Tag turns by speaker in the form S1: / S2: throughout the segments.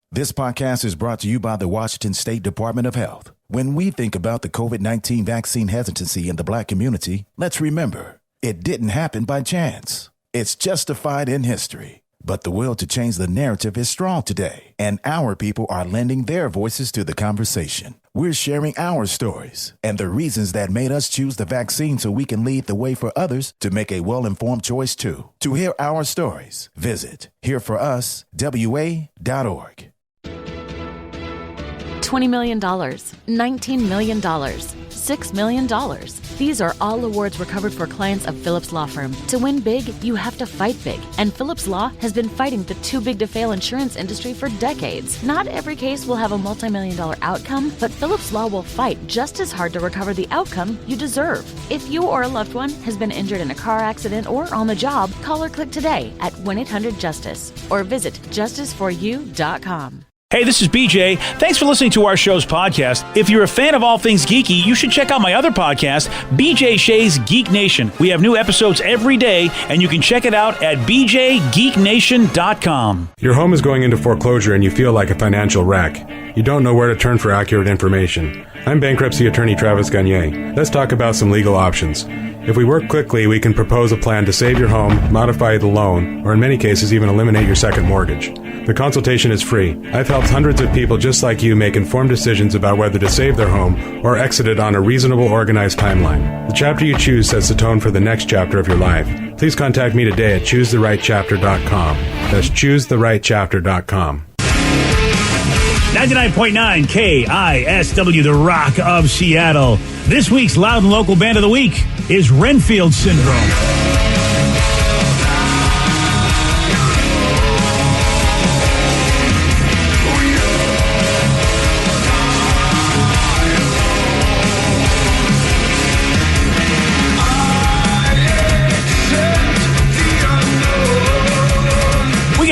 S1: This podcast is brought to you by the Washington State Department of Health. When we think about the COVID-19 vaccine hesitancy in the Black community, let's remember, it didn't happen by chance. It's justified in history. But the will to change the narrative is strong today, and our people are lending their voices to the conversation. We're sharing our stories and the reasons that made us choose the vaccine so we can lead the way for others to make a well-informed choice too. To hear our stories, visit hereforuswa.org.
S2: $20 million, $19 million, $6 million. These are all awards recovered for clients of Phillips Law Firm. To win big, you have to fight big. And Phillips Law has been fighting the too-big-to-fail insurance industry for decades. Not every case will have a multi-million-dollar outcome, but Phillips Law will fight just as hard to recover the outcome you deserve. If you or a loved one has been injured in a car accident or on the job, call or click today at 1-800-JUSTICE or visit justiceforyou.com.
S3: Hey, this is BJ. Thanks for listening to our show's podcast. If you're a fan of all things geeky, you should check out my other podcast, BJ Shea's Geek Nation. We have new episodes every day, and you can check it out at bjgeeknation.com.
S4: Your home is going into foreclosure and you feel like a financial wreck. You don't know where to turn for accurate information. I'm bankruptcy attorney Travis Gagne. Let's talk about some legal options. If we work quickly, we can propose a plan to save your home, modify the loan, or in many cases even eliminate your second mortgage. The consultation is free. I've helped hundreds of people just like you make informed decisions about whether to save their home or exit it on a reasonable, organized timeline. The chapter you choose sets the tone for the next chapter of your life. Please contact me today at choosetherightchapter.com. That's choosetherightchapter.com.
S3: 99.9 KISW, the Rock of Seattle. This week's Loud and Local Band of the Week is Renfield Syndrome.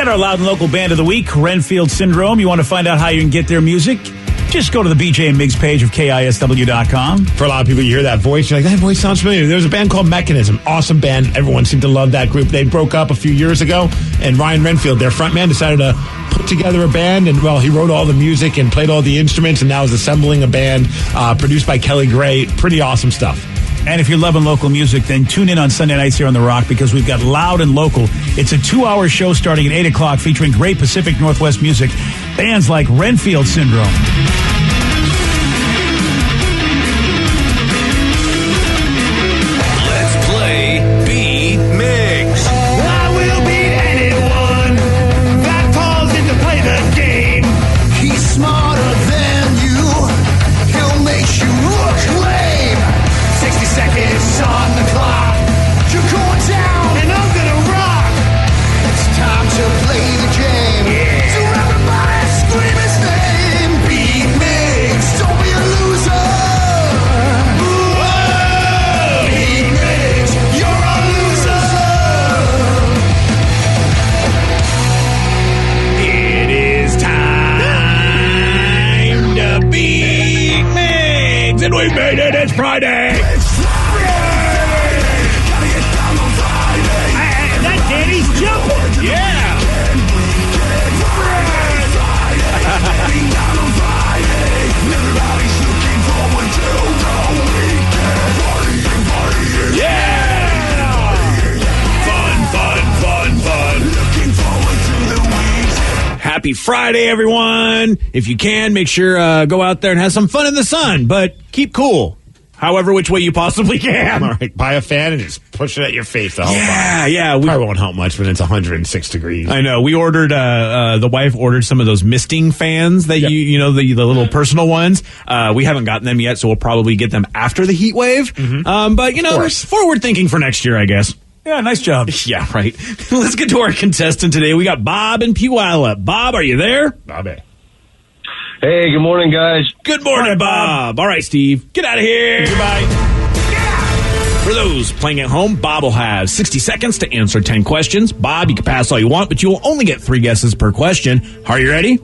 S3: Our Loud and Local Band of the Week, Renfield Syndrome. You want to find out how you can get their music? Just go to the BJ and Migs page of KISW.com.
S5: For a lot of people, you hear that voice, you're like, that voice sounds familiar. There was a band called Mechanism. Awesome band. Everyone seemed to love that group. They broke up a few years ago, and Ryan Renfield, their frontman, decided to put together a band, and, well, he wrote all the music and played all the instruments, and now is assembling a band produced by Kelly Gray. Pretty awesome stuff.
S3: And if you're loving local music, then tune in on Sunday nights here on The Rock because we've got Loud and Local. It's a 2-hour show starting at 8 o'clock featuring great Pacific Northwest music, bands like Renfield Syndrome.
S6: Let's play Beat Migs.
S7: I will beat anyone that calls in to play the game. He's smarter than you. He'll make you look lame. 60 seconds on the clock. You're going down and I'm gonna rock. It's time to play the game. Yeah. So everybody scream his name. Beat Migs, don't be a loser. Whoa. Beat Migs, you're a loser.
S3: It is time to beat Migs, and we made it. It's Friday. Danny's jumping. Yeah. Fun. Looking forward to the week. Happy Friday, everyone. If you can, make sure go out there and have some fun in the sun, but keep cool. However, which way you possibly can.
S5: All right, buy a fan and just push it at your face the whole time.
S3: Yeah.
S5: Probably won't help much when it's 106 degrees.
S8: I know. We ordered, the wife ordered some of those misting fans that you know, the little personal ones. We haven't gotten them yet, so we'll probably get them after the heat wave. Mm-hmm. But, you know, it's forward thinking for next year, I guess.
S3: Yeah, nice job.
S8: Yeah, right. Let's get to our contestant today. We got Bob in Puyallup. Bob, are you there?
S5: Bobby.
S9: Hey, good morning, guys.
S8: Good morning, Bob. All right, Steve. Get out of here.
S3: Goodbye.
S8: For those playing at home, Bob will have 60 seconds to answer 10 questions. Bob, you can pass all you want, but you will only get 3 guesses per question. Are you ready?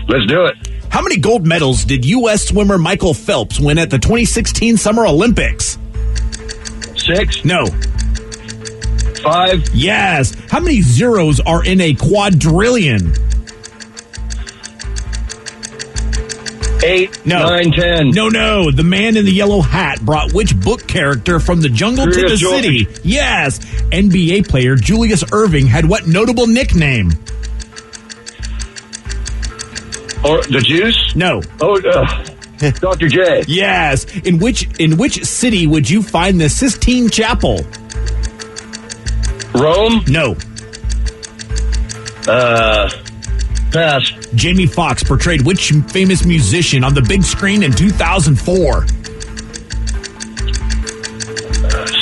S9: Let's do it.
S8: How many gold medals did U.S. swimmer Michael Phelps win at the 2016 Summer Olympics?
S9: 6.
S8: No.
S9: 5.
S8: Yes. How many zeros are in a quadrillion?
S9: 8,
S8: No.
S9: 9, 10.
S8: No. The man in the yellow hat brought which book character from the jungle to the
S9: Curious George.
S8: city? Yes. NBA player Julius Erving had what notable nickname?
S9: Or the juice?
S8: No.
S9: Oh, Dr. J.
S8: Yes. In which city would you find the Sistine Chapel?
S9: Rome?
S8: No.
S9: Pass.
S8: Jamie Foxx portrayed which famous musician on the big screen in 2004?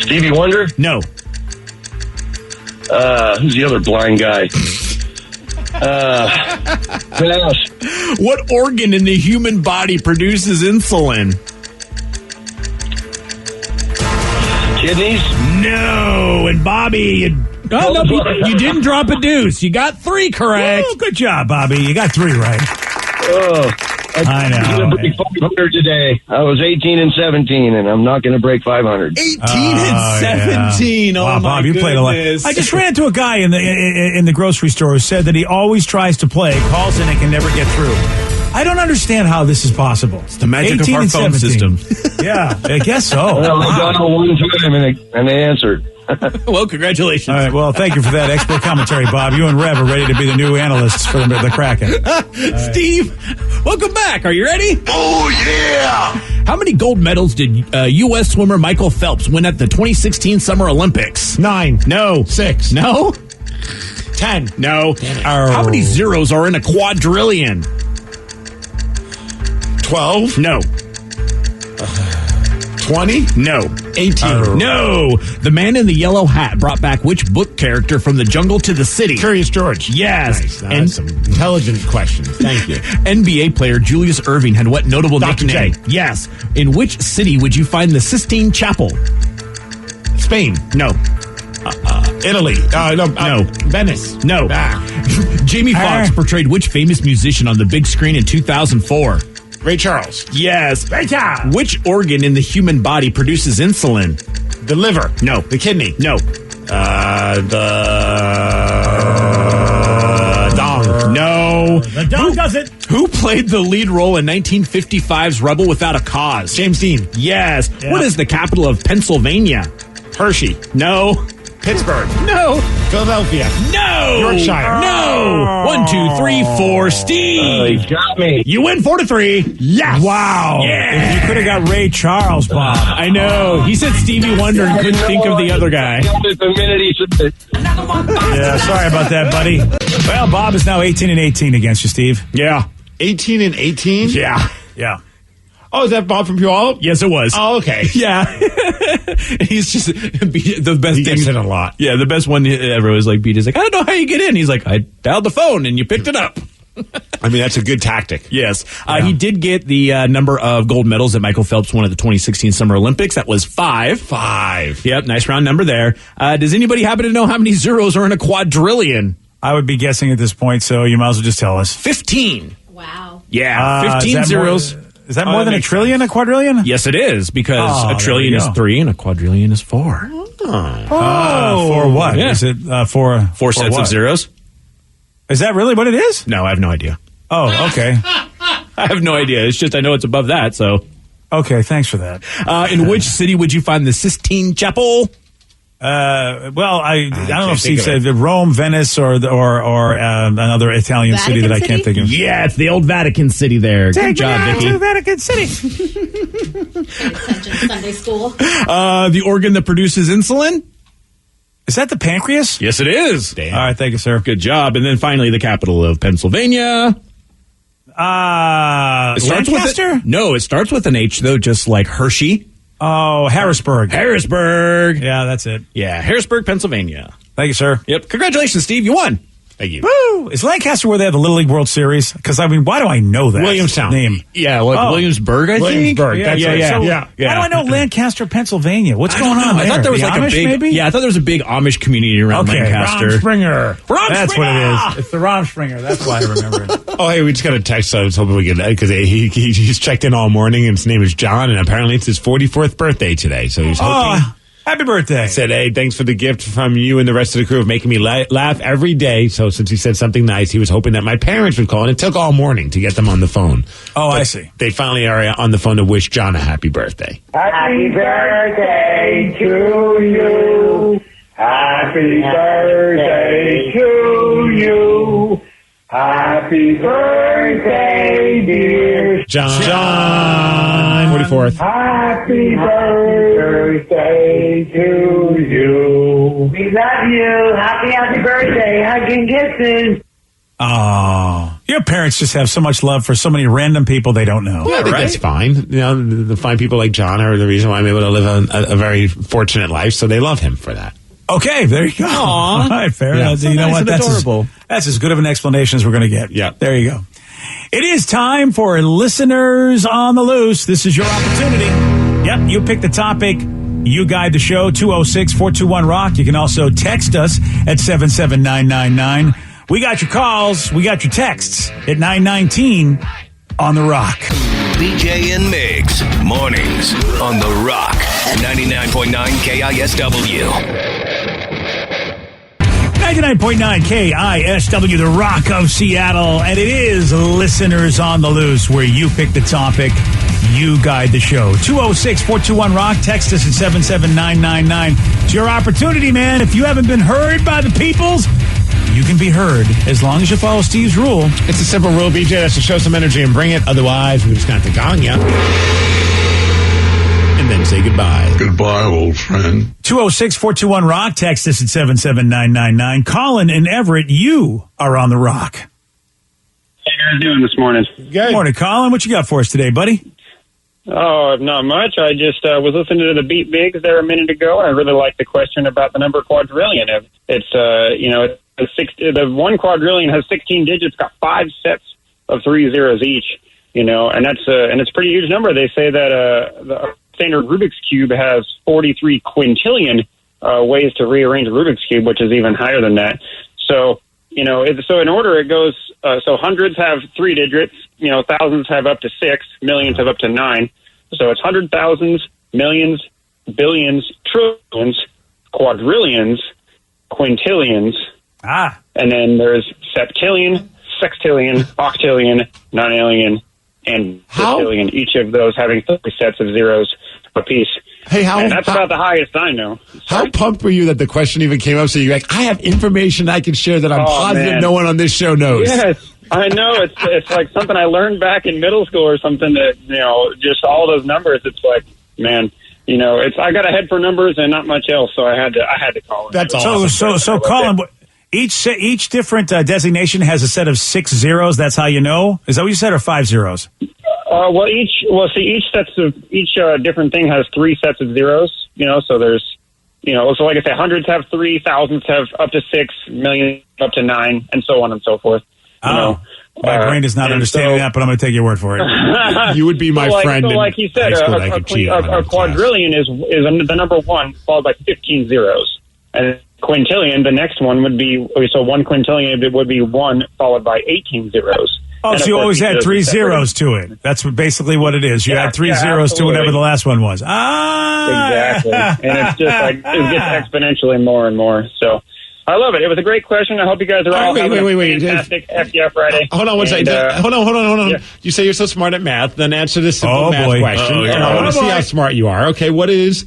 S9: Stevie Wonder?
S8: No.
S9: Who's the other blind guy? Pass.
S8: What organ in the human body produces insulin?
S9: Kidneys?
S8: No. And Bobby, you didn't drop a deuce. You got 3 correct.
S3: Oh, good job, Bobby. You got 3 right.
S9: Oh,
S3: I know.
S9: I'm going to break 500 today. I was 18 and 17, and I'm not going to break 500.
S8: 18 and 17.
S3: Yeah.
S8: Oh,
S3: wow,
S8: my
S3: Bob, you played a lot.
S8: goodness.
S3: I just ran into a guy in the grocery store who said that he always tries to play, calls in, and can never get through. I don't understand how this is possible. It's
S8: the magic of our phone system.
S3: Yeah, I guess so.
S9: Well, I dialed one time, and they answered.
S8: Well, congratulations.
S3: All right, well, thank you for that expert commentary, Bob. You and Rev are ready to be the new analysts for the Kraken.
S8: Steve, welcome back. Are you ready?
S7: Oh, yeah!
S8: How many gold medals did U.S. swimmer Michael Phelps win at the 2016 Summer Olympics?
S5: 9.
S8: No.
S5: 6.
S8: No?
S5: 10.
S8: No. How many zeros are in a quadrillion?
S5: 12.
S8: No.
S5: 20.
S8: No.
S5: 18.
S8: No. The man in the yellow hat brought back which book character from the jungle to the city?
S5: Curious George.
S8: Yes.
S5: Nice. That's some intelligent questions. Thank you.
S8: NBA player Julius Erving had what notable
S5: Dr.
S8: nickname?
S5: J.
S8: Yes. In which city would you find the Sistine Chapel?
S5: Spain.
S8: No.
S5: Italy.
S8: No.
S5: Venice.
S8: No. Jamie Foxx portrayed which famous musician on the big screen in 2004?
S5: Ray Charles.
S8: Yes. Ray Charles. Which organ in the human body produces insulin?
S5: The liver.
S8: No.
S5: The kidney.
S8: No.
S5: The dong.
S8: No.
S3: The dog does it.
S8: Who played the lead role in 1955's Rebel Without a Cause?
S5: James Dean.
S8: Yes.
S3: Yeah.
S8: What is the capital of Pennsylvania?
S5: Hershey.
S8: No.
S5: Pittsburgh.
S8: No.
S5: Philadelphia.
S8: No.
S5: Yorkshire.
S8: No. 1, 2, 3, 4. Steve.
S9: He got me.
S8: You win 4-3. Yes.
S3: Wow.
S8: Yeah.
S3: If you could have got Ray Charles, Bob.
S8: I know. He said Stevie Wonder and couldn't think of the other guy.
S9: The minute he said it.
S3: Yeah, sorry about that, buddy. Well, Bob is now 18 and 18 against you, Steve.
S8: Yeah.
S5: 18 and 18?
S8: Yeah.
S3: Yeah.
S5: Oh, is that Bob from Puyallup?
S8: Yes, it was.
S5: Oh, okay.
S8: Yeah. He's just the best
S5: He
S8: thing.
S5: gets it a lot.
S8: Yeah, the best one ever was like, BJ's like, I don't know how you get in. He's like, I dialed the phone and you picked it up.
S5: I mean, that's a good tactic.
S8: Yes. He did get the number of gold medals that Michael Phelps won at the 2016 Summer Olympics. That was 5.
S5: 5.
S8: Yep, nice round number there. Does anybody happen to know how many zeros are in a quadrillion?
S3: I would be guessing at this point, so you might as well just tell us.
S8: 15.
S10: Wow.
S8: Yeah,
S3: Is
S8: 15
S3: that
S8: zeros.
S3: Is that more than a
S5: makes
S3: trillion, a quadrillion?
S8: Yes, it is, because
S3: Oh,
S8: a trillion
S3: there
S8: is
S3: you go.
S8: 3 and a quadrillion is 4.
S3: For what?
S8: Yeah.
S3: Is it for
S8: 4 sets
S3: what?
S8: of zeros?
S3: Is that really what it is?
S8: No, I have no idea.
S3: Oh, okay.
S8: I have no idea. It's just I know it's above that, so.
S3: Okay, thanks for that.
S8: In which city would you find the Sistine Chapel?
S3: Well, I don't know if
S5: think
S3: Steve
S5: of
S3: said Rome, Venice, or another Italian city that I
S10: Vatican
S3: can't
S10: City?
S3: think of.
S8: Yeah, it's the old Vatican City there. Good job, Vicky.
S3: Vatican City.
S10: Pay attention, Sunday school.
S8: The organ that produces insulin?
S3: Is that the pancreas?
S8: Yes, it is.
S3: All right, thank you, sir.
S8: Good job. And then finally, the capital of Pennsylvania. It starts
S3: Lancaster?
S8: No, it starts with an H, though, just like Hershey.
S3: Oh, Harrisburg.
S8: Harrisburg.
S3: Yeah, that's it.
S8: Yeah, Harrisburg, Pennsylvania.
S3: Thank you, sir.
S8: Yep. Congratulations, Steve. You won.
S5: Thank you.
S3: Woo! Is Lancaster where they have the Little League World Series? Because, I mean, why do I know that?
S5: Williamstown.
S3: Name.
S8: Yeah, like
S3: Oh.
S8: Williamsburg, I think.
S5: Williamsburg.
S3: Yeah,
S5: That's
S3: yeah,
S5: right.
S3: yeah.
S5: So-
S3: Why do I know Lancaster, Pennsylvania? What's going on there?
S8: I thought there was
S3: The
S8: like
S3: Amish,
S8: a big,
S3: maybe?
S8: yeah, I thought there was a big Amish community around
S3: Okay,
S8: Lancaster.
S3: Ron Springer.
S8: Ron
S3: That's
S8: Springer!
S3: what it is. It's the Ron Springer. That's why I remember it.
S5: Oh, hey, we just got a text. So I was hoping we could, because he's checked in all morning, and his name is John, and apparently it's his 44th birthday today. So he's hoping.
S3: Happy birthday.
S5: He said, hey, thanks for the gift from you and the rest of the crew of making me laugh every day. So since he said something nice, he was hoping that my parents would call. And it took all morning to get them on the phone.
S3: Oh,
S5: But
S3: I see.
S5: They finally are on the phone to wish John a happy birthday.
S7: Happy birthday to you. Happy birthday to you. Happy birthday, dear
S5: John. 44th.
S7: Happy birthday to you. We love you. Happy birthday. Hugging kisses.
S3: Oh, your parents just have so much love for so many random people they don't know.
S5: Yeah, I think that's fine. You know, the fine people like John are the reason why I'm able to live a very fortunate life, so they love him for that.
S3: Okay, there you go.
S8: Aww.
S3: All right, fair.
S5: Yeah.
S3: You know
S8: nice
S3: what?
S8: and adorable.
S3: That's as good of an explanation as we're going to get.
S5: Yeah.
S3: There you go. It is time for Listeners on the Loose. This is your opportunity. Yep, you pick the topic. You guide the show, 206-421-ROCK. You can also text us at 77999. We got your calls. We got your texts at 919 on the Rock.
S6: BJ and Migs, mornings on The Rock, 99.9 KISW.
S3: 99.9 KISW, the Rock of Seattle, and it is Listeners on the Loose, where you pick the topic, you guide the show. 206-421-ROCK, text us at 77999. It's your opportunity, man. If you haven't been heard by the peoples, you can be heard as long as you follow Steve's rule.
S5: It's a simple rule, BJ. That's to show some energy and bring it. Otherwise, we're just going to have to gong you. And then say goodbye.
S11: Goodbye, old friend.
S3: 206-421-ROCK, text us at 77999. Colin and Everett, you are on the Rock.
S12: How you guys doing this morning?
S3: Good morning, Colin. What you got for us today, buddy?
S12: Oh, not much. I just was listening to the Beat Bigs there a minute ago. I really like the question about the number quadrillion. It's the one quadrillion has 16 digits, got 5 sets of 3 zeros each. And that's and it's a pretty huge number. They say that the standard Rubik's Cube has 43 quintillion ways to rearrange a Rubik's Cube, which is even higher than that. So, so in order it goes, so hundreds have 3 digits, thousands have up to 6, millions have up to 9. So it's hundred thousands, millions, billions, trillions, quadrillions, quintillions. And then there's septillion, sextillion, octillion, nonillion, and quintillion, each of those having 30 sets of zeros apiece.
S5: Hey,
S12: and that's about the highest I know.
S5: How pumped were you that the question even came up? So you're like, I have information I can share that I'm positive no one on this show knows.
S12: Yes, I know. It's like something I learned back in middle school or something that, just all those numbers. It's like, man, I got a head for numbers and not much else. So I had to call it.
S3: That's awesome. So Colin, each different designation has a set of 6 zeros. That's how you know? Is that what you said, or 5 zeros? Each different thing has 3 sets of zeros, so there's, so like I say, hundreds have 3, thousands have up to 6, millions up to 9, and so on and so forth. My brain is not understanding that, but I'm going to take your word for it.
S5: You would be my friend.
S12: So like he said, a quadrillion is the number 1 followed by 15 zeros. And quintillion, the next one would be, so 1 quintillion would be 1 followed by 18 zeros.
S3: Oh, so you always had 3 zeros to it. That's basically what it is. You had 3 zeros
S12: absolutely.
S3: to whatever the last one was.
S12: Exactly. And it's just like, it gets exponentially more and more. So I love it. It was a great question. I hope you guys are all having a fantastic FDF Friday.
S5: Hold on one second. Hold on.
S12: Yeah.
S5: You say you're so smart at math, then answer this simple math question.
S3: Oh,
S5: and I want to see how smart you are. Okay, what is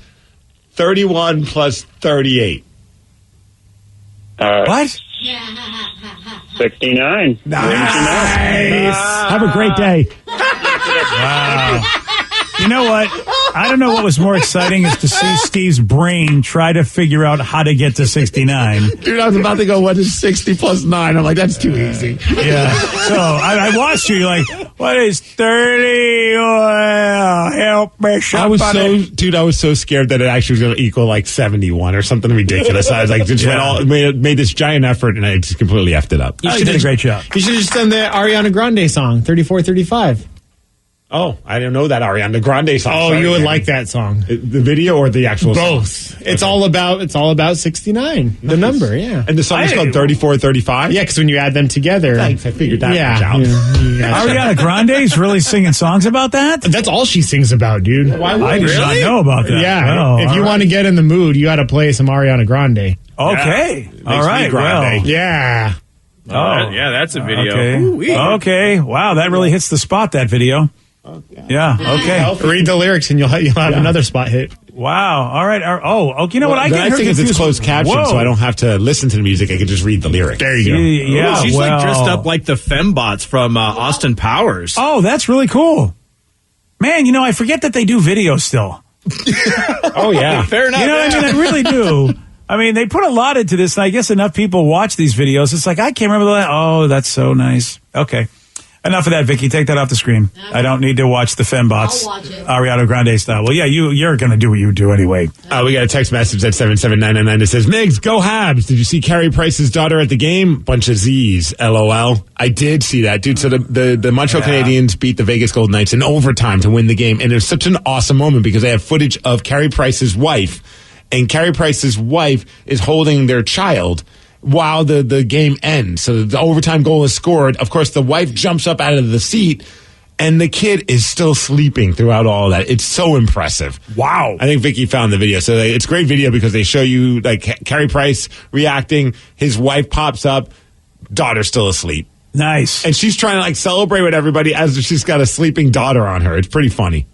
S5: 31 plus 38?
S3: What?
S12: 69.
S5: Nice. Have a great day.
S3: Wow. You know what? I don't know what was more exciting is to see Steve's brain try to figure out how to get to 69.
S5: Dude, I was about to go, what is 60 plus 9? I'm like, that's too easy.
S3: Yeah. So I watched you. You're like, what is 30? Well, help me, somebody.
S5: I was so scared that it actually was going to equal like 71 or something ridiculous. I was like, made this giant effort and I just completely effed it up.
S3: You did a great job.
S13: You should have just done the Ariana Grande song, 34-35.
S5: Oh, I didn't know that Ariana Grande song.
S13: Oh, you would like that song.
S5: The video or the actual
S13: Both.
S5: song?
S13: It's all about 69, the number, yeah.
S5: And the song is called 3435?
S13: Yeah, because when you add them together.
S5: Thanks, I figured that much out.
S3: Ariana Grande's really singing songs about that?
S13: That's all she sings about, dude.
S3: I did not know about that.
S13: Yeah,
S3: Oh,
S13: if you want to get in the mood, you got to play some Ariana Grande.
S3: Okay. All right. Well,
S13: yeah.
S8: Oh, yeah, that's a video.
S3: Okay.
S8: Ooh-wee.
S3: Okay. Wow, that really hits the spot, that video. Yeah. Okay.
S13: Read the lyrics and you'll have another spot hit.
S3: Wow. All right. Oh, you know what? I get her
S5: think
S3: confused.
S5: it's closed caption, so I don't have to listen to the music. I can just read the lyric.
S13: There you go.
S3: Yeah.
S8: Ooh, she's like dressed up like the fembots from Austin Powers.
S3: Oh, that's really cool. Man, I forget that they do video still.
S5: Oh, yeah.
S8: Fair enough.
S3: You know what I mean? I really do. I mean, they put a lot into this, and I guess enough people watch these videos. It's like, I can't remember that. Oh, that's so nice. Okay. Enough of that, Vicky. Take that off the screen. I don't need to watch the fembots.
S10: I'll watch it.
S3: Ariana Grande style. Well, yeah, you're going to do what you do anyway.
S5: We got a text message at 77999 that says, Migs, go Habs. Did you see Carey Price's daughter at the game? Bunch of Z's. LOL. I did see that, dude. So the Montreal Canadiens beat the Vegas Golden Knights in overtime to win the game. And it was such an awesome moment because they have footage of Carey Price's wife. And Carey Price's wife is holding their child while the game ends. So the overtime goal is scored. Of course, the wife jumps up out of the seat, and the kid is still sleeping throughout all that. It's so impressive.
S3: Wow.
S5: I think Vicky found the video. So it's a great video because they show you, like, Carey Price reacting. His wife pops up. Daughter's still asleep.
S3: Nice.
S5: And she's trying to, like, celebrate with everybody as if she's got a sleeping daughter on her. It's pretty funny.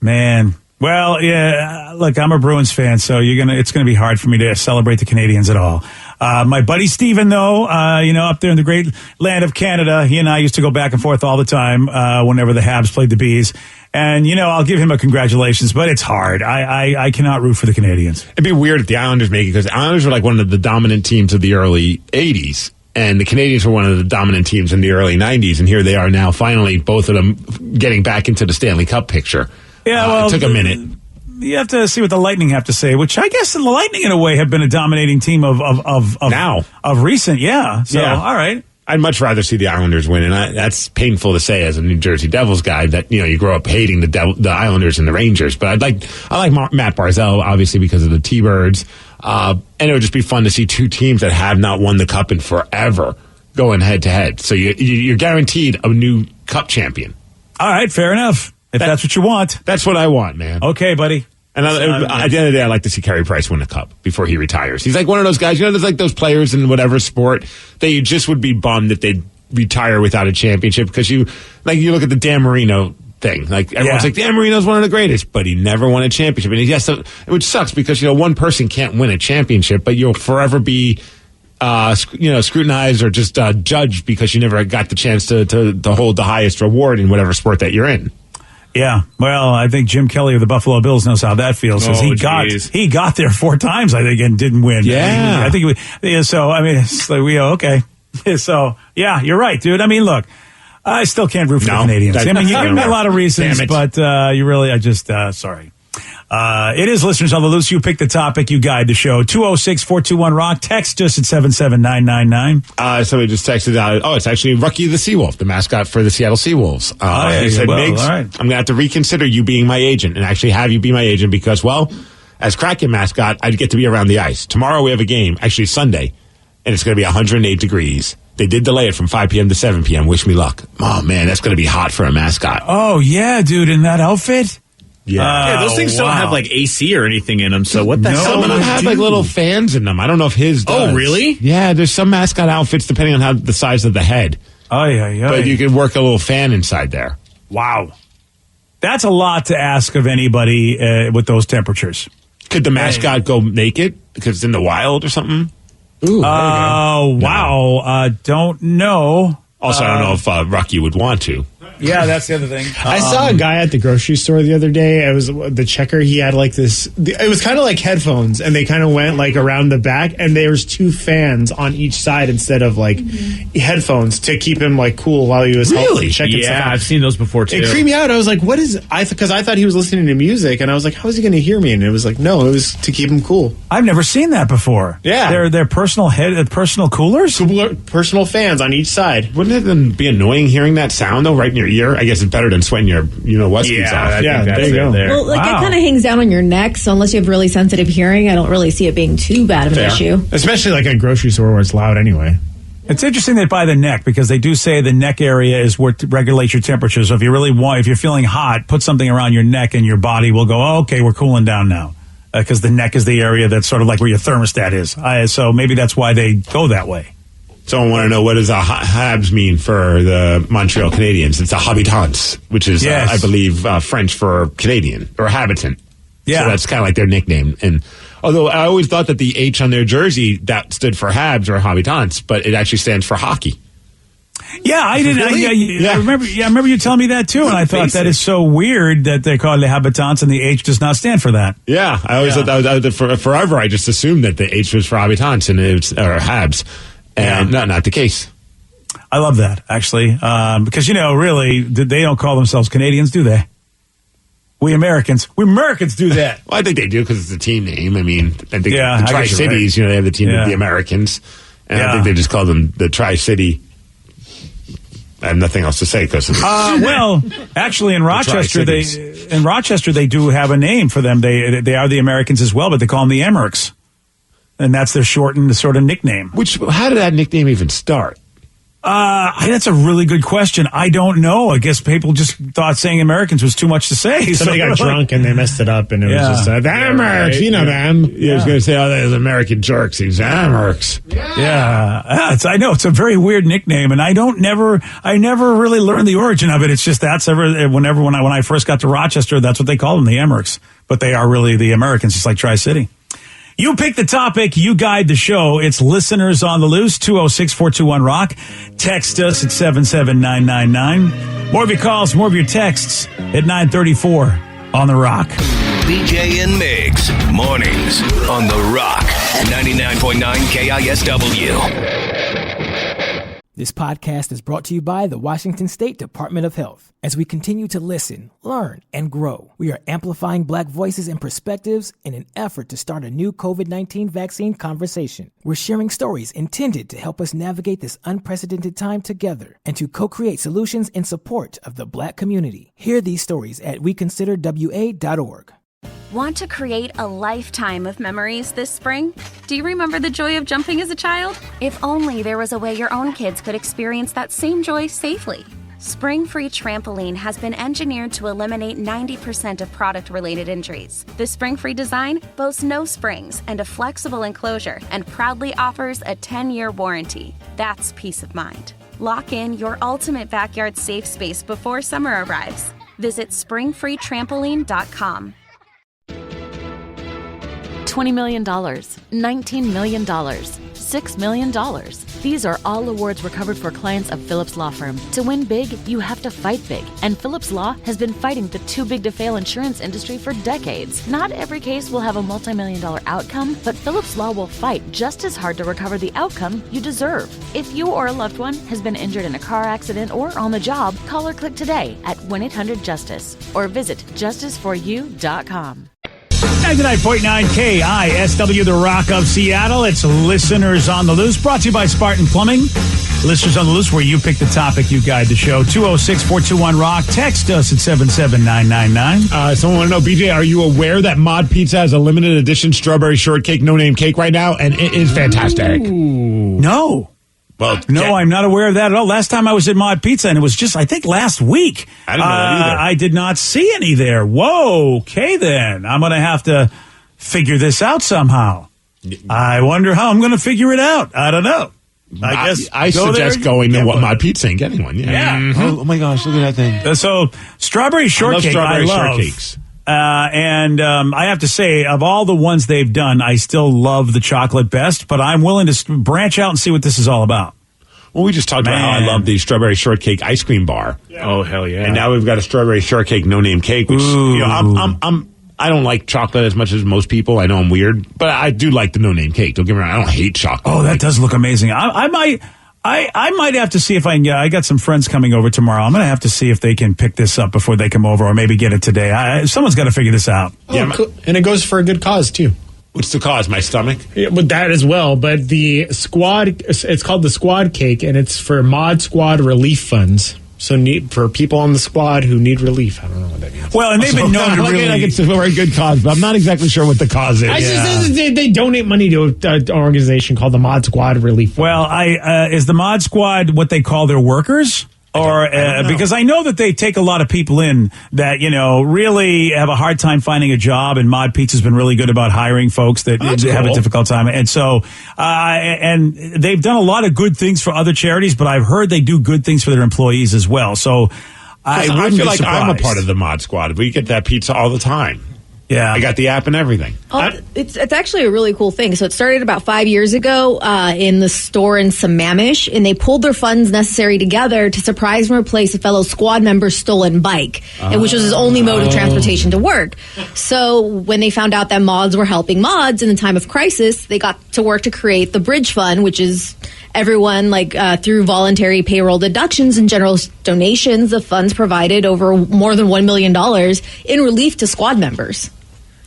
S3: Man. Well, yeah, look, I'm a Bruins fan, so it's gonna be hard for me to celebrate the Canadians at all. My buddy Steven, though, up there in the great land of Canada, he and I used to go back and forth all the time, whenever the Habs played the Bees. And, I'll give him a congratulations, but it's hard. I cannot root for the Canadians.
S5: It'd be weird if the Islanders make it, because the Islanders were like one of the dominant teams of the early 80s. And the Canadians were one of the dominant teams in the early 90s. And here they are now, finally, both of them getting back into the Stanley Cup picture.
S3: Yeah, well,
S5: it took a minute.
S3: You have to see what the Lightning have to say, which I guess the Lightning, in a way, have been a dominating team of recent. Yeah. So, all right.
S5: I'd much rather see the Islanders win, and that's painful to say as a New Jersey Devils guy that you grow up hating the Islanders and the Rangers. But I like Matt Barzal obviously because of the T-Birds, and it would just be fun to see two teams that have not won the Cup in forever going head to head. So you're guaranteed a new Cup champion.
S3: All right, fair enough. If that's what you want.
S5: That's what I want, man.
S3: Okay, buddy.
S5: And at the end of the day, I'd like to see Carey Price win a cup before he retires. He's like one of those guys, there's like those players in whatever sport that you just would be bummed if they'd retire without a championship because you look at the Dan Marino thing. Like everyone's like, Dan Marino's one of the greatest, but he never won a championship. And yes, which sucks because, one person can't win a championship, but you'll forever be scrutinized or just judged because you never got the chance to hold the highest reward in whatever sport that you're in.
S3: Yeah, well, I think Jim Kelly of the Buffalo Bills knows how that feels. He got there 4 times, I think, and didn't win.
S5: Yeah,
S3: I think so. I mean, it's like okay. So yeah, you're right, dude. I mean, look, I still can't root for the Canadians. I mean, you give me a lot of reasons, but sorry. It is Listeners on the Loose. You pick the topic, you guide the show. 206-421-ROCK. Text us at 77999.
S5: Somebody just texted out, it's actually Rucky the Seawolf, the mascot for the Seattle Seawolves. He said, Migs,
S3: all right.
S5: I'm going to have to reconsider you being my agent and actually have you be my agent because, as Kraken mascot, I'd get to be around the ice. Tomorrow we have a game, actually Sunday, and it's going to be 108 degrees. They did delay it from 5 p.m. to 7 p.m. Wish me luck. Oh, man, that's going to be hot for a mascot.
S3: Oh, yeah, dude, in that outfit?
S8: Yeah, those things don't have like AC or anything in them. So what the hell?
S5: Some of them have like little fans in them. I don't know if his does.
S8: Oh, really?
S5: Yeah, there's some mascot outfits depending on how the size of the head.
S3: Oh, yeah.
S5: But you can work a little fan inside there.
S3: Wow. That's a lot to ask of anybody with those temperatures.
S5: Could the mascot go naked because it's in the wild or something?
S3: Ooh. Oh, wow. Don't know.
S5: Also, I don't know if Rocky would want to.
S3: Yeah, that's the other thing.
S13: I saw a guy at the grocery store the other day. It was the checker. He had like this. It was kind of like headphones, and they kind of went like around the back, and there was 2 fans on each side instead of like headphones to keep him like cool while he was checking stuff out.
S8: I've seen those before too.
S13: It creeped me out. I was like, "What is?" Because I thought he was listening to music, and I was like, "How is he going to hear me?" And it was like, "No, it was to keep him cool."
S3: I've never seen that before.
S13: Yeah,
S3: they're personal coolers,
S13: personal fans on each side.
S5: Wouldn't it be annoying hearing that sound though, right in your your ear. I guess it's better than sweating your what off.
S8: Yeah,
S13: there you go.
S14: Well, like it kind of hangs down on your neck, so unless you have really sensitive hearing, I don't really see it being too bad of an issue.
S13: Especially like a grocery store where it's loud anyway.
S3: It's interesting that by the neck, because they do say the neck area is where to regulate your temperature. So if you're feeling hot, put something around your neck and your body will go, oh, okay, we're cooling down now. Because the neck is the area that's sort of like where your thermostat is. So maybe that's why they go that way.
S5: Someone want to know what does Habs mean for the Montreal Canadiens? It's a habitants, which is, I believe, French for Canadian or habitant. Yeah. So that's kind of like their nickname. And although I always thought that the H on their jersey, that stood for Habs or habitants, but it actually stands for hockey.
S3: Yeah, I didn't.
S5: Really?
S3: I remember you telling me that too, and I thought that is so weird that they call it les habitants and the H does not stand for that.
S5: Yeah, I always thought that was forever. I just assumed that the H was for habitants and it's or Habs, and not the case.
S3: I love that actually, because really they don't call themselves Canadians, do they? We Americans do that.
S5: Well, I think they do because it's a team name. I mean, I think the Tri-Cities,
S3: right.
S5: They have the team of the Americans, and I think they just call them the Tri-City. I have nothing else to say because
S3: well, actually, in Rochester, they do have a name for them. They are the Americans as well, but they call them the Emmericks, and that's their shortened sort of nickname.
S5: How did that nickname even start?
S3: That's a really good question. I don't know. I guess people just thought saying Americans was too much to say.
S13: Somebody got drunk and they messed it up, and it was just the Americans. Right? You know them.
S5: Yeah, I was going to say, there's American jerks. He's Americans.
S3: Yeah. I know it's a very weird nickname, and I never really learned the origin of it. It's just when I first got to Rochester, that's what they call them, the Emmericks. But they are really the Americans, just like Tri-City. You pick the topic, you guide the show. It's Listeners on the Loose, 206-421-ROCK. Text us at 77999. More of your calls, more of your texts at 934 on The Rock.
S6: BJ and Migs, mornings on The Rock, 99.9 KISW.
S15: This podcast is brought to you by the Washington State Department of Health. As we continue to listen, learn, and grow, we are amplifying Black voices and perspectives in an effort to start a new COVID-19 vaccine conversation. We're sharing stories intended to help us navigate this unprecedented time together and to co-create solutions in support of the Black community. Hear these stories at weconsiderwa.org.
S16: Want to create a lifetime of memories this spring? Do you remember the joy of jumping as a child? If only there was a way your own kids could experience that same joy safely. Spring Free Trampoline has been engineered to eliminate 90% of product-related injuries. The Spring Free design boasts no springs and a flexible enclosure and proudly offers a 10-year warranty. That's peace of mind. Lock in your ultimate backyard safe space before summer arrives. Visit springfreetrampoline.com.
S2: $20 million, $19 million, $6 million. These are all awards recovered for clients of Phillips Law Firm. To win big, you have to fight big. And Phillips Law has been fighting the too big to fail insurance industry for decades. Not every case will have a multi-million-dollar outcome, but Phillips Law will fight just as hard to recover the outcome you deserve. If you or a loved one has been injured in a car accident or on the job, call or click today at 1-800-JUSTICE or visit justiceforyou.com.
S3: 99.9 KISW, The Rock of Seattle. It's Listeners on the Loose, brought to you by Spartan Plumbing. Listeners on the Loose, where you pick the topic, you guide the show. 206-421-ROCK. Text us at 77999.
S5: Someone want to know, BJ, are you aware that Mod Pizza has a limited edition strawberry shortcake no-name cake right now? And it is fantastic.
S3: Ooh. No.
S5: Well,
S3: no, I'm not aware of that at all. Last time I was at Mod Pizza, and it was just, I think, last week.
S5: I didn't know that either.
S3: I did not see any there. Whoa, okay then. I'm going to have to figure this out somehow. I wonder how I'm going to figure it out. I don't know. I guess
S5: I suggest going to Mod Pizza and getting one. Yeah.
S3: Mm-hmm.
S5: Oh my gosh, look at that thing.
S3: So, strawberry shortcake, I love.
S5: Shortcakes.
S3: And I have to say, of all the ones they've done, I still love the chocolate best, but I'm willing to branch out and see what this is all about.
S5: Well, we just talked about how I love the strawberry shortcake ice cream bar.
S8: Yeah. Oh, hell yeah.
S5: And now we've got a strawberry shortcake no-name cake, which, I don't like chocolate as much as most people. I know I'm weird, but I do like the no-name cake. Don't get me wrong. I don't hate chocolate.
S3: Oh, that does look amazing. I might have to see if I can get. I got some friends coming over tomorrow. I'm going to have to see if they can pick this up before they come over, or maybe get it today. Someone's got to figure this out.
S13: Yeah, cool. And it goes for a good cause too.
S5: What's the cause? My stomach?
S13: Yeah, but that as well. But the squad, it's called the Squad Cake, and it's for Mod Squad relief funds. So for people on the squad who need relief. I don't know what that means.
S3: Well, and they've been known to really...
S5: Like it's a very good cause, but I'm not exactly sure what the cause is.
S13: I just said they donate money to an organization called the Mod Squad Relief Fund.
S3: Well, is the Mod Squad what they call their workers? Or because I know that they take a lot of people in that, really have a hard time finding a job, and Mod Pizza's been really good about hiring folks that have a difficult time. And so, and they've done a lot of good things for other charities, but I've heard they do good things for their employees as well. So I
S5: feel like I'm a part of the Mod Squad. We get that pizza all the time.
S3: Yeah.
S5: I got the app and everything.
S14: Oh, it's actually a really cool thing. So it started about 5 years ago in the store in Sammamish, and they pulled their funds necessary together to surprise and replace a fellow squad member's stolen bike, and which was his only mode of transportation to work. So when they found out that mods were helping mods in the time of crisis, they got to work to create the Bridge Fund, which is everyone, through voluntary payroll deductions and general donations, the funds provided over more than $1 million in relief to squad members.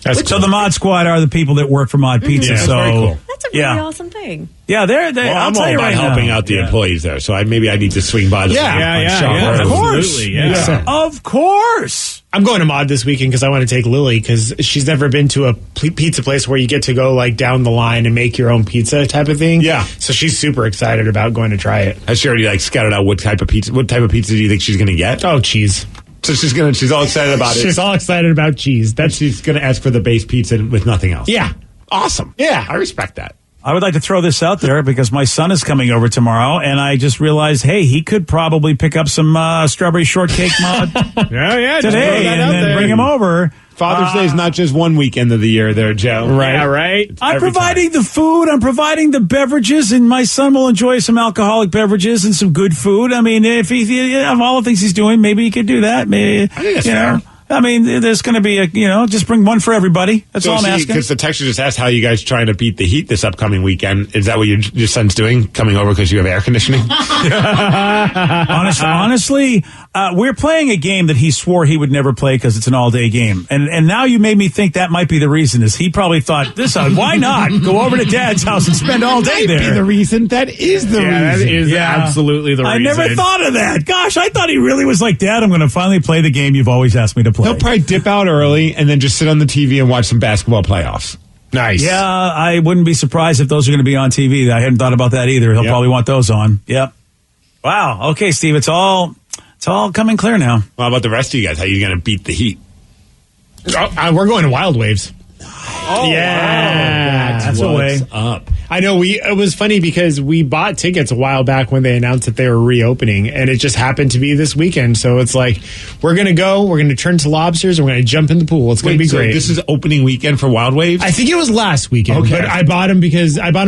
S3: So the Mod Squad are the people that work for Mod Pizza.
S5: Yeah,
S3: so
S5: very cool.
S14: That's a really awesome thing.
S3: Yeah, they're
S5: I'm all about helping out the employees there, so maybe I need to swing by the
S3: of course.
S13: Yeah.
S3: Of course.
S13: I'm going to Mod this weekend because I want to take Lily, because she's never been to a pizza place where you get to go down the line and make your own pizza type of thing.
S5: Yeah.
S13: So she's super excited about going to try it.
S5: Has she already scouted out what type of pizza do you think she's going to get?
S13: Oh, cheese.
S5: So she's all excited about it.
S13: She's all excited about cheese.
S5: She's going to ask for the base pizza with nothing else.
S13: Yeah.
S5: Awesome.
S13: Yeah.
S5: I respect that.
S3: I would like to throw this out there because my son is coming over tomorrow, and I just realized, hey, he could probably pick up some strawberry shortcake mod today and then bring him over.
S5: Father's Day is not just one weekend of the year there, Joe.
S13: Right. Yeah, right.
S3: I'm providing the food. I'm providing the beverages, and my son will enjoy some alcoholic beverages and some good food. I mean, if he of all the things he's doing, maybe he could do that. Maybe,
S5: I think that's fair.
S3: I mean, there's going to be just bring one for everybody. That's all I'm asking.
S5: Because the texter just asked how you guys trying to beat the heat this upcoming weekend. Is that what your son's doing? Coming over because you have air conditioning?
S3: Honestly, we're playing a game that he swore he would never play because it's an all-day game. And now you made me think that might be the reason. Is he probably thought, why not go over to Dad's house and spend all day there?
S5: That might be the reason. That is the reason.
S13: That is absolutely the reason.
S3: I never thought of that. Gosh, I thought he really was like, Dad, I'm going to finally play the game you've always asked me to play.
S5: He'll probably dip out early and then just sit on the TV and watch some basketball playoffs.
S13: Nice.
S3: Yeah, I wouldn't be surprised if those are going to be on TV. I hadn't thought about that either. He'll probably want those on. Yep. Wow. Okay, Steve, it's all coming clear now.
S5: Well, how about the rest of you guys? How are you going to beat the heat?
S13: We're going to Wild Waves.
S5: Oh,
S13: yeah.
S5: Wow.
S13: That's a way
S5: up.
S13: I know it was funny because we bought tickets a while back when they announced that they were reopening, and it just happened to be this weekend. So it's like, we're going to go, we're going to turn to lobsters, and we're going to jump in the pool. It's going to be great.
S5: This is opening weekend for Wild Waves?
S13: I think it was last weekend, but I bought them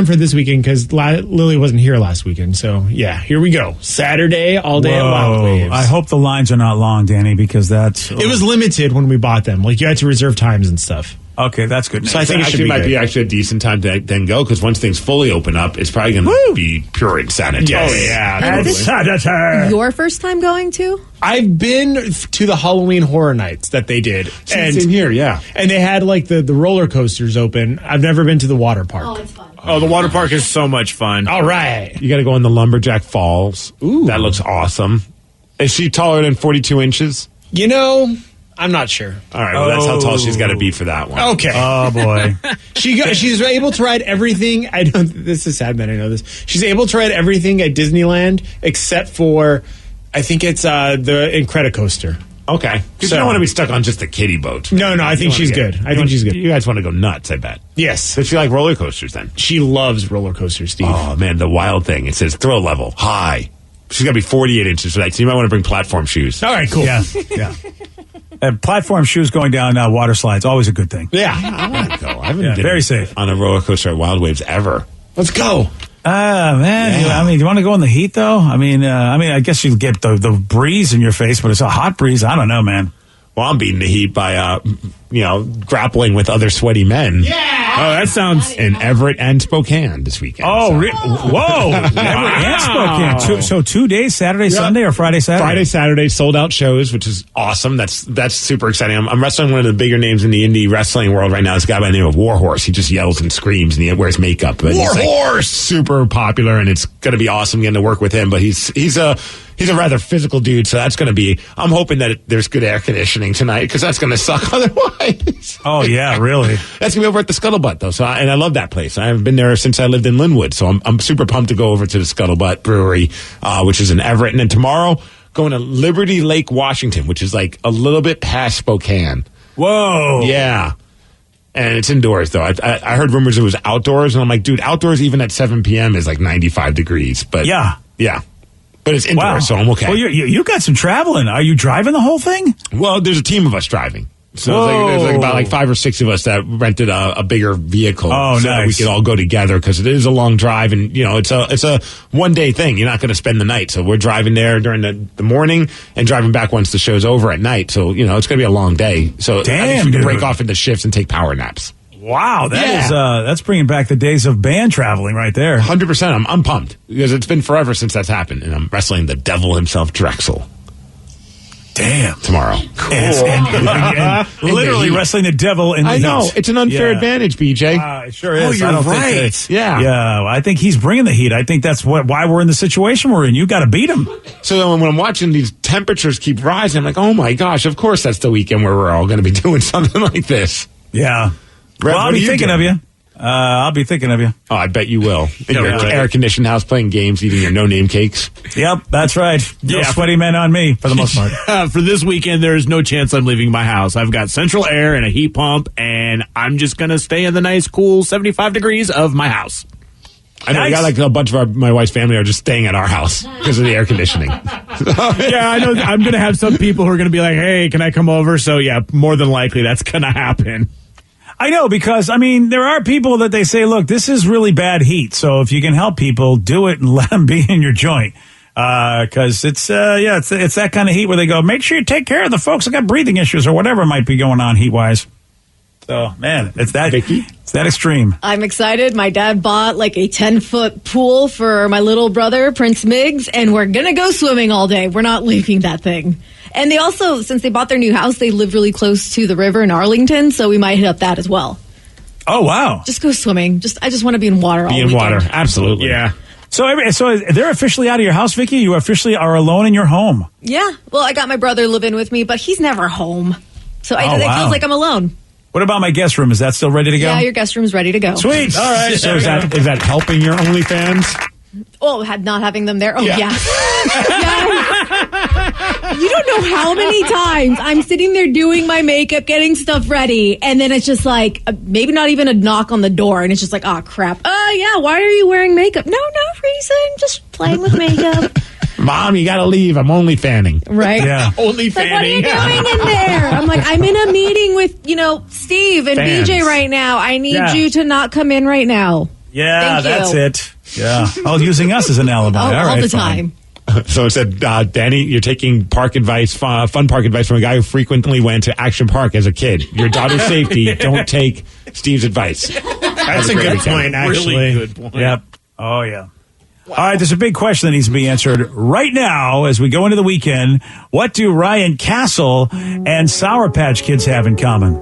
S13: for this weekend because Lily wasn't here last weekend. So yeah, here we go. Saturday, all day at Wild Waves.
S3: I hope the lines are not long, Danny, because
S13: it was limited when we bought them. You had to reserve times and stuff.
S3: Okay, that's good.
S13: So I think it
S5: might be actually a decent time to then go, because once things fully open up, it's probably going to be pure insanity.
S13: Yes. Oh, yeah.
S14: Insanity. Your first time going to?
S13: I've been to the Halloween Horror Nights that they did.
S5: And same here, yeah.
S13: And they had the roller coasters open. I've never been to the water park.
S14: Oh, it's fun.
S8: Oh, the water park is so much fun.
S13: All right.
S5: You got to go in the Lumberjack Falls.
S13: Ooh.
S5: That looks awesome. Is she taller than 42 inches?
S13: I'm not sure.
S5: All right, well, that's how tall she's got to be for that one.
S13: Okay.
S3: Oh, boy.
S13: She's able to ride everything. This is sad that I know this. She's able to ride everything at Disneyland except for, I think it's the Incredicoaster.
S5: Okay. Because you don't want to be stuck on just the kiddie boat.
S13: No, I think she's good.
S5: You guys want to go nuts, I bet.
S13: Yes.
S5: Does she like roller coasters then?
S13: She loves roller coasters, Steve.
S5: Oh, man, the wild thing. It says thrill level, high. She's got to be 48 inches for that, so you might want to bring platform shoes.
S13: All right, cool.
S3: Yeah. Platform shoes going down water slides, always a good thing.
S13: Yeah.
S5: I want to go. I haven't been
S3: very safe
S5: on a roller coaster at Wild Waves ever.
S13: Let's go.
S3: Man.
S5: Yeah.
S3: Do you want to go in the heat, though? I guess you get the breeze in your face, but it's a hot breeze. I don't know, man.
S5: Well, I'm beating the heat by, grappling with other sweaty men.
S13: Yeah.
S8: Oh, that sounds...
S5: In Everett and Spokane this weekend.
S3: Oh, whoa. Everett and Spokane. So 2 days, Saturday, Sunday, or Friday, Saturday?
S5: Friday, Saturday, sold out shows, which is awesome. That's super exciting. I'm wrestling one of the bigger names in the indie wrestling world right now. This guy by the name of Warhorse. He just yells and screams, and he wears makeup. Warhorse! Super popular, and it's going to be awesome getting to work with him. But he's He's a rather physical dude, so that's going to be. I'm hoping that there's good air conditioning tonight because that's going to suck otherwise.
S3: Oh yeah, really?
S5: That's gonna be over at the Scuttlebutt though. So I love that place. I haven't been there since I lived in Linwood, so I'm super pumped to go over to the Scuttlebutt Brewery, which is in Everett, and then tomorrow going to Liberty Lake, Washington, which is like a little bit past Spokane.
S3: Whoa.
S5: Yeah. And it's indoors, though. I heard rumors it was outdoors, and I'm like, dude, outdoors even at 7 p.m. is like 95 degrees. But
S3: yeah.
S5: But it's indoors, so I'm okay.
S3: Well, you got some traveling. Are you driving the whole thing?
S5: Well, there's a team of us driving. So there's like about 5 or 6 of us that rented a bigger vehicle.
S3: Oh,
S5: so that we could all go together because it is a long drive, and it's a one-day thing. You're not going to spend the night. So we're driving there during the morning and driving back once the show's over at night. So it's going to be a long day. So
S3: damn,
S5: we can break off into shifts and take power naps.
S3: Wow, that's bringing back the days of band traveling right there.
S5: 100%. I'm pumped because it's been forever since that's happened, and I'm wrestling the devil himself, Drexel.
S3: Damn.
S5: Tomorrow.
S3: Cool. And literally wrestling the devil in the heat.
S5: I know. It's an unfair advantage, BJ.
S3: It sure is.
S5: Oh, you're right.
S3: Yeah, I think he's bringing the heat. I think that's why we're in the situation we're in. You got to beat him.
S5: So when I'm watching these temperatures keep rising, I'm like, oh my gosh, of course that's the weekend where we're all going to be doing something like this.
S3: Yeah.
S5: Red,
S3: well, I'll be thinking of you. I'll be thinking of you.
S5: Oh, I bet you will. In your air-conditioned house, playing games, eating your no-name cakes.
S3: Yep, that's right. No sweaty men on me, for the most part.
S8: For this weekend, there's no chance I'm leaving my house. I've got central air and a heat pump, and I'm just going to stay in the nice, cool 75 degrees of my house.
S5: I know, we got like a bunch of my wife's family are just staying at our house because of the air conditioning.
S8: Yeah, I know. I'm going to have some people who are going to be like, hey, can I come over? So, yeah, more than likely that's going to happen.
S3: I know, because, there are people that they say, look, this is really bad heat. So if you can help people, do it and let them be in your joint. Because it's that kind of heat where they go, make sure you take care of the folks that got breathing issues or whatever might be going on heat-wise. So, man, it's that extreme.
S14: I'm excited. My dad bought like a 10-foot pool for my little brother, Prince Miggs, and we're going to go swimming all day. We're not leaving that thing. And they also, since they bought their new house, they live really close to the river in Arlington, so we might hit up that as well.
S3: Oh, wow.
S14: Just go swimming. I just want to be in water all weekend.
S5: Water, absolutely.
S3: Yeah. So they're officially out of your house, Vicky? You officially are alone in your home?
S14: Yeah. Well, I got my brother living with me, but he's never home. So it feels like I'm alone.
S3: What about my guest room? Is that still ready to go?
S14: Yeah, your guest room's ready to go.
S3: Sweet. All right.
S5: So is that helping your OnlyFans?
S14: Oh, not having them there? Oh, yeah. You don't know how many times I'm sitting there doing my makeup, getting stuff ready, and then it's just like, maybe not even a knock on the door, and it's just like, oh, crap. Yeah, why are you wearing makeup? No reason. Just playing with makeup.
S5: Mom, you got to leave. I'm only fanning.
S14: Right?
S3: Yeah.
S5: Only fanning.
S14: What are you doing in there? I'm like, I'm in a meeting with, Steve and
S5: Fans.
S14: BJ right now. I need you to not come in right now.
S3: Yeah,
S14: Thank you.
S3: that's it. Yeah. Oh, using us as an alibi.
S14: All the time.
S5: So it said, Danny, you're taking park advice, fun park advice from a guy who frequently went to Action Park as a kid. Your daughter's safety. Don't take Steve's advice.
S13: That's a good point, actually.
S8: Really good point.
S3: Yep. Oh, yeah. All right, there's a big question that needs to be answered right now as we go into the weekend. What do Ryan Castle and Sour Patch Kids have in common?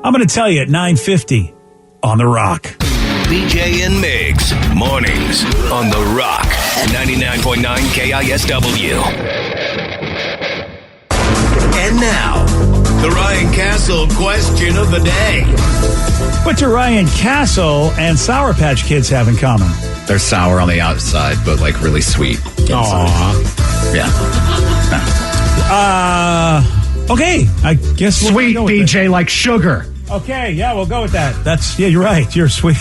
S3: I'm going to tell you at 9:50 on The Rock.
S6: BJ and Migs, mornings on The Rock, 99.9 KISW. And now, the Ryan Castle question of the day.
S3: What do Ryan Castle and Sour Patch Kids have in common?
S17: They're sour on the outside, but like really sweet.
S5: Aww.
S17: Yeah.
S3: Okay, I guess we'll
S18: Sweet,
S3: go with
S18: BJ, like sugar.
S3: Okay, yeah, we'll go with that. You're right. You're sweet.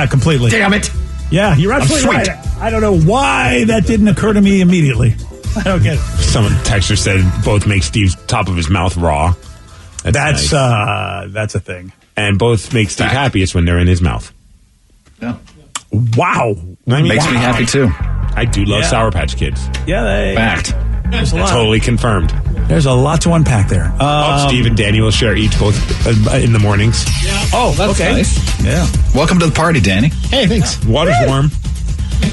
S3: Completely.
S18: Damn it.
S3: Yeah, you're absolutely right. I don't know why that didn't occur to me immediately. I don't get it.
S5: Someone texter said both make Steve's top of his mouth raw.
S3: That's a thing.
S5: And both make Steve happiest when they're in his mouth.
S17: Yeah.
S3: Wow.
S17: Makes me happy too.
S5: I do love Sour Patch Kids.
S3: Yeah,
S17: Fact.
S3: There's a lot.
S5: Totally confirmed.
S3: There's a lot to unpack there.
S5: Steve and Danny will share each both in the mornings.
S3: Oh,
S17: That's
S3: okay.
S17: nice.
S3: Yeah.
S17: Welcome to the party, Danny.
S5: Hey, thanks. Water's warm.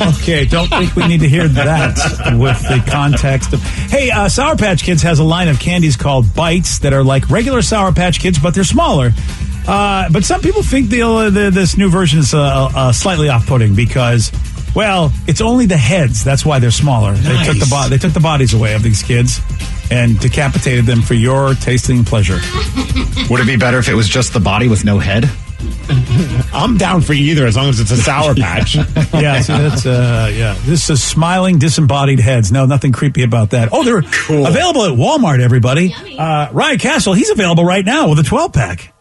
S3: Okay, don't think we need to hear that with the context of... Hey, Sour Patch Kids has a line of candies called Bites that are like regular Sour Patch Kids, but they're smaller. But some people think this new version is slightly off-putting because Well, it's only the heads. That's why they're smaller.
S5: Nice.
S3: They took the bodies away of these kids and decapitated them for your tasting pleasure.
S17: Would it be better if it was just the body with no head?
S5: I'm down for either as long as it's a Sour Patch.
S3: Yeah, so that's This is smiling, disembodied heads. No, nothing creepy about that. Oh, they're available at Walmart, everybody. Ryan Castle, he's available right now with a 12-pack.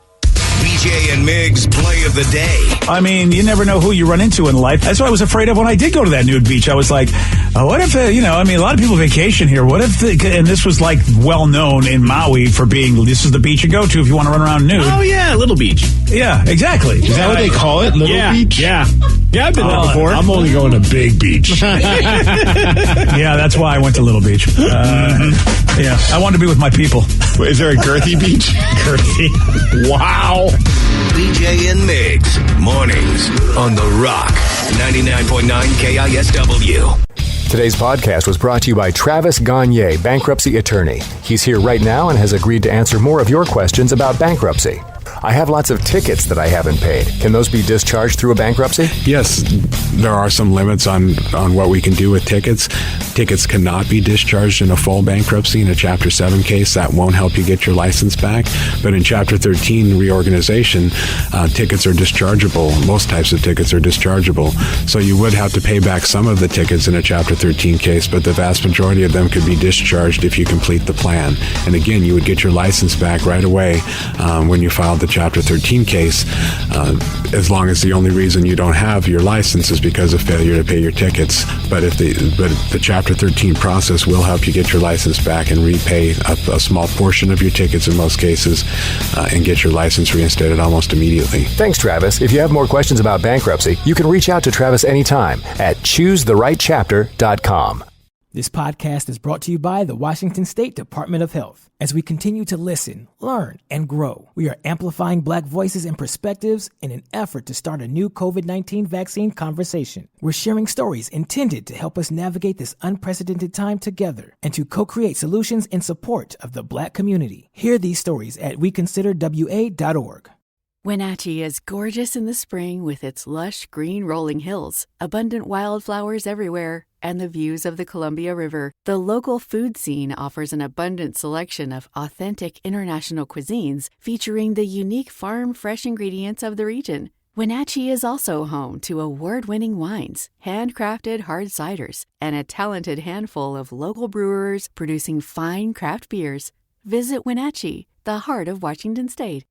S6: BJ and Migs play of the day.
S3: I mean, you never know who you run into in life. That's what I was afraid of when I did go to that nude beach. I was like, what if, a lot of people vacation here. What if, and this was like well known in Maui for being, this is the beach you go to if you want to run around nude.
S8: Oh, yeah, Little Beach.
S3: Yeah, exactly.
S5: Is that what they call it? Little Beach?
S8: Yeah. Yeah, I've been there before.
S5: I'm only going to Big Beach.
S3: Yeah, that's why I went to Little Beach. Yeah, I wanted to be with my people.
S5: Is there a girthy beach?
S3: Girthy.
S5: Wow.
S6: BJ and Migs, mornings on The Rock, 99.9 KISW.
S18: Today's podcast was brought to you by Travis Gagne, bankruptcy attorney. He's here right now and has agreed to answer more of your questions about bankruptcy. I have lots of tickets that I haven't paid. Can those be discharged through a bankruptcy?
S4: Yes, there are some limits on what we can do with tickets. Tickets cannot be discharged in a full bankruptcy. In a Chapter 7 case, that won't help you get your license back. But in Chapter 13 reorganization, tickets are dischargeable. Most types of tickets are dischargeable. So you would have to pay back some of the tickets in a Chapter 13 case, but the vast majority of them could be discharged if you complete the plan. And again, you would get your license back right away when you filed the Chapter 13 case, as long as the only reason you don't have your license is because of failure to pay your tickets. But the Chapter 13 process will help you get your license back and repay a small portion of your tickets in most cases and get your license reinstated almost immediately.
S18: Thanks, Travis. If you have more questions about bankruptcy, you can reach out to Travis anytime at choosetherightchapter.com.
S15: This podcast is brought to you by the Washington State Department of Health. As we continue to listen, learn, and grow, we are amplifying Black voices and perspectives in an effort to start a new COVID-19 vaccine conversation. We're sharing stories intended to help us navigate this unprecedented time together and to co-create solutions in support of the Black community. Hear these stories at weconsiderwa.org.
S19: Wenatchee is gorgeous in the spring with its lush green rolling hills, abundant wildflowers everywhere, and the views of the Columbia River. The local food scene offers an abundant selection of authentic international cuisines featuring the unique farm-fresh ingredients of the region. Wenatchee is also home to award-winning wines, handcrafted hard ciders, and a talented handful of local brewers producing fine craft beers. Visit Wenatchee, the heart of Washington State.